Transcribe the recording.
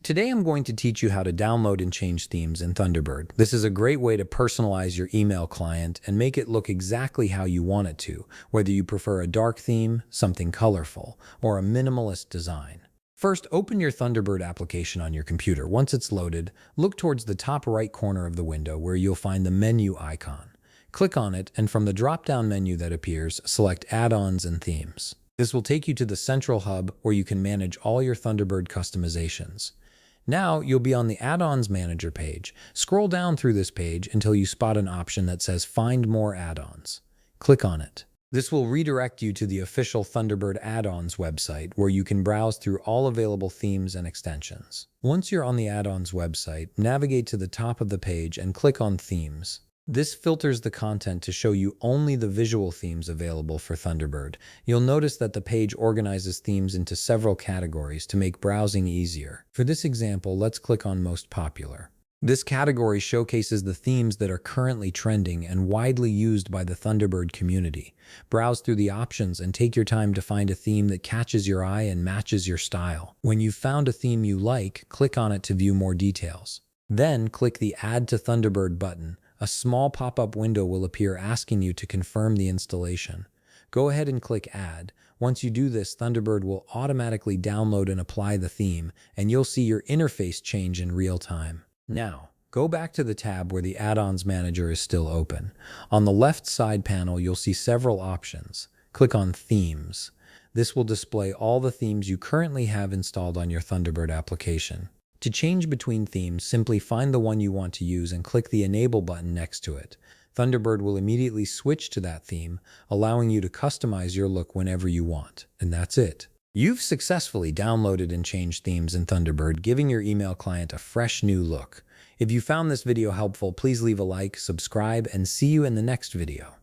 Today I'm going to teach you how to download and change themes in Thunderbird. This is a great way to personalize your email client and make it look exactly how you want it to, whether you prefer a dark theme, something colorful, or a minimalist design. First, open your Thunderbird application on your computer. Once it's loaded, look towards the top right corner of the window where you'll find the menu icon. Click on it, and from the drop-down menu that appears, select Add-ons and Themes. This will take you to the central hub where you can manage all your Thunderbird customizations. Now you'll be on the Add-ons Manager page. Scroll down through this page until you spot an option that says Find More Add-ons. Click on it. This will redirect you to the official Thunderbird Add-ons website where you can browse through all available themes and extensions. Once you're on the Add-ons website, navigate to the top of the page and click on Themes. This filters the content to show you only the visual themes available for Thunderbird. You'll notice that the page organizes themes into several categories to make browsing easier. For this example, let's click on Most Popular. This category showcases the themes that are currently trending and widely used by the Thunderbird community. Browse through the options and take your time to find a theme that catches your eye and matches your style. When you've found a theme you like, click on it to view more details. Then click the Add to Thunderbird button. A small pop-up window will appear asking you to confirm the installation. Go ahead and click Add. Once you do this, Thunderbird will automatically download and apply the theme, and you'll see your interface change in real time. Now, go back to the tab where the Add-ons Manager is still open. On the left side panel, you'll see several options. Click on Themes. This will display all the themes you currently have installed on your Thunderbird application. To change between themes, simply find the one you want to use and click the Enable button next to it. Thunderbird will immediately switch to that theme, allowing you to customize your look whenever you want. And that's it. You've successfully downloaded and changed themes in Thunderbird, giving your email client a fresh new look. If you found this video helpful, please leave a like, subscribe, and see you in the next video.